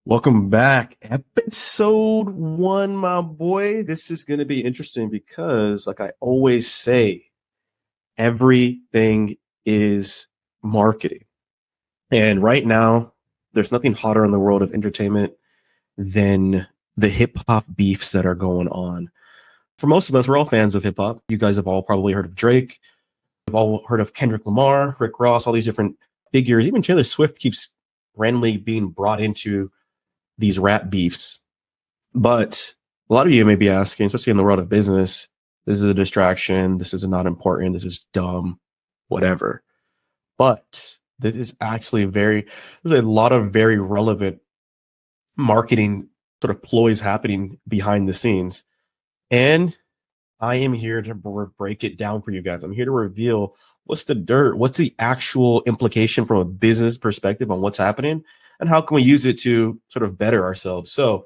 Welcome back. Episode 1, my boy. This is going to be interesting because, like I always say, everything is marketing. And right now, there's nothing hotter in the world of entertainment than the hip hop beefs that are going on. For most of us, we're all fans of hip hop. You guys have all probably heard of Drake. We've all heard of Kendrick Lamar, Rick Ross, all these different figures. Even Taylor Swift keeps randomly being brought into these rap beefs. But a lot of you may be asking, especially in the world of business, this is a distraction. This is not important. This is dumb, whatever. But this is actually there's a lot of very relevant marketing sort of ploys happening behind the scenes. And I am here to break it down for you guys. I'm here to reveal what's the dirt, what's the actual implication from a business perspective on what's happening, and how can we use it to sort of better ourselves. So,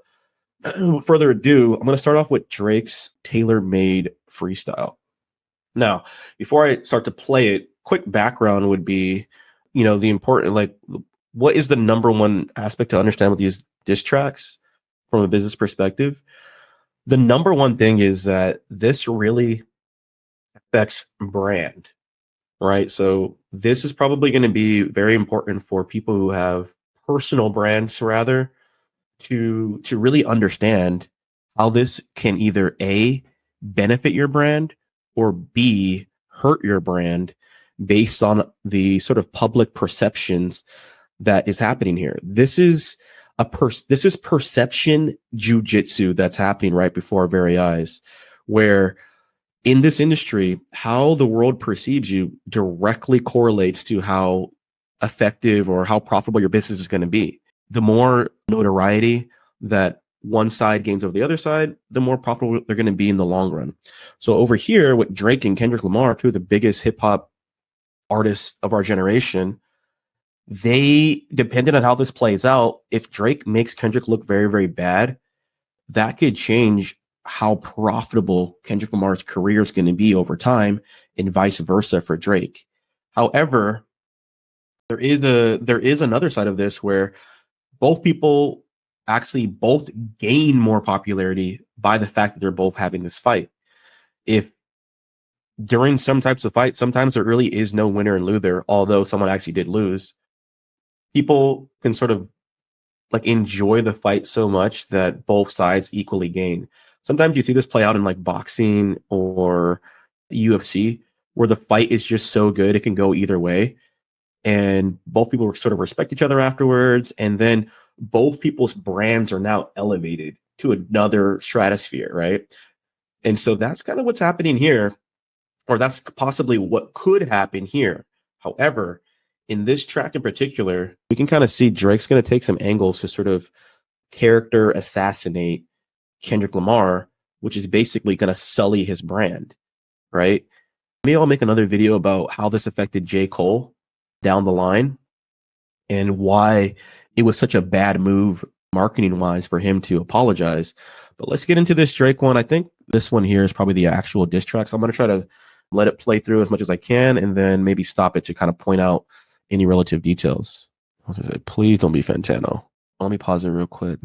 without further ado, I'm going to start off with Drake's tailor-made freestyle. Now, before I start to play it, quick background would be, the important, like, what is the number one aspect to understand with these diss tracks from a business perspective? The number one thing is that this really affects brand, right? So this is probably going to be very important for people who have personal brands, rather, to really understand how this can either A, benefit your brand, or B, hurt your brand based on the sort of public perceptions that is happening here. This is perception jujitsu that's happening right before our very eyes, where in this industry, how the world perceives you directly correlates to how effective or how profitable your business is going to be. The more notoriety that one side gains over the other side, the more profitable they're going to be in the long run. So over here with Drake and Kendrick Lamar, two of the biggest hip hop artists of our generation, they, depending on how this plays out, if Drake makes Kendrick look very, very bad, that could change how profitable Kendrick Lamar's career is going to be over time, and vice versa for Drake. However, there is another side of this where both people actually both gain more popularity by the fact that they're both having this fight. If during some types of fights, sometimes there really is no winner and loser, although someone actually did lose, people can sort of like enjoy the fight so much that both sides equally gain. Sometimes you see this play out in like boxing or UFC, where the fight is just so good it can go either way, and both people sort of respect each other afterwards, and then both people's brands are now elevated to another stratosphere, right? And so that's kind of what's happening here, or that's possibly what could happen here. However, in this track in particular, we can kind of see Drake's going to take some angles to sort of character assassinate Kendrick Lamar, which is basically going to sully his brand, right? Maybe I'll make another video about how this affected J. Cole down the line and why it was such a bad move marketing wise for him to apologize. But let's get into this Drake one. I think this one here is probably the actual diss track. So I'm going to try to let it play through as much as I can and then maybe stop it to kind of point out any relative details. I was going to say, please don't be Fantano. Let me pause it real quick.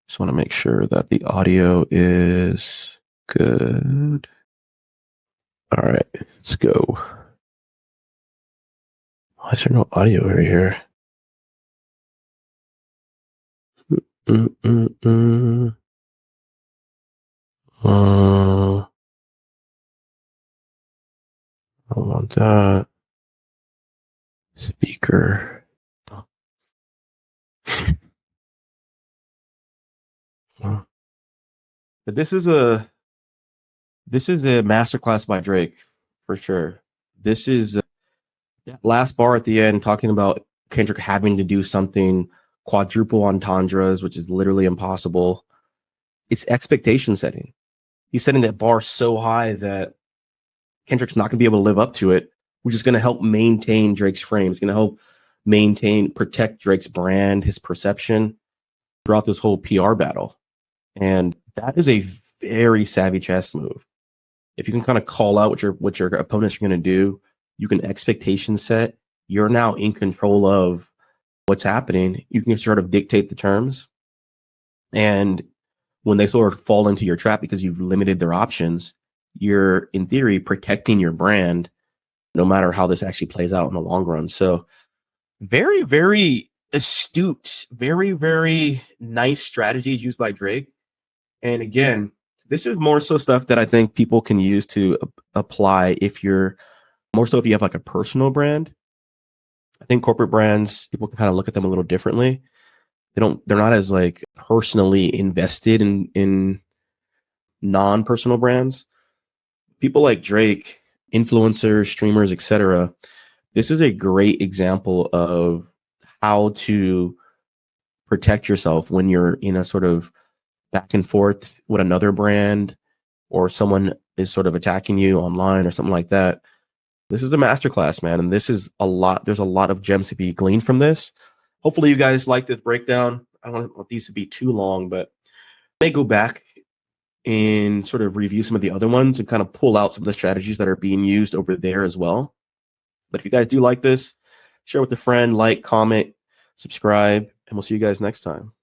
Just want to make sure that the audio is good. All right, let's go. Why is there no audio over here? I don't want that. Speaker. But this is a masterclass by Drake for sure. This is that last bar at the end talking about Kendrick having to do something quadruple entendres, which is literally impossible. It's expectation setting. He's setting that bar so high that Kendrick's not going to be able to live up to it, which is going to help maintain Drake's frame. It's going to help protect Drake's brand, his perception throughout this whole PR battle. And that is a very savvy chess move. If you can kind of call out what your opponents are going to do, you can expectation set. You're now in control of what's happening, you can sort of dictate the terms. And when they sort of fall into your trap because you've limited their options, you're in theory protecting your brand no matter how this actually plays out in the long run. So very, very astute, very, very nice strategies used by Drake. And again, this is more so stuff that I think people can use to apply if you're more so if you have like a personal brand. I think corporate brands, people can kind of look at them a little differently. They're not as like personally invested in non-personal brands. People like Drake, influencers, streamers, etc. This is a great example of how to protect yourself when you're in a sort of back and forth with another brand, or someone is sort of attacking you online or something like that. This is a masterclass, man. And this is a lot. There's a lot of gems to be gleaned from this. Hopefully you guys like this breakdown. I don't want these to be too long, but I may go back and sort of review some of the other ones and kind of pull out some of the strategies that are being used over there as well. But if you guys do like this, share with a friend, like, comment, subscribe, and we'll see you guys next time.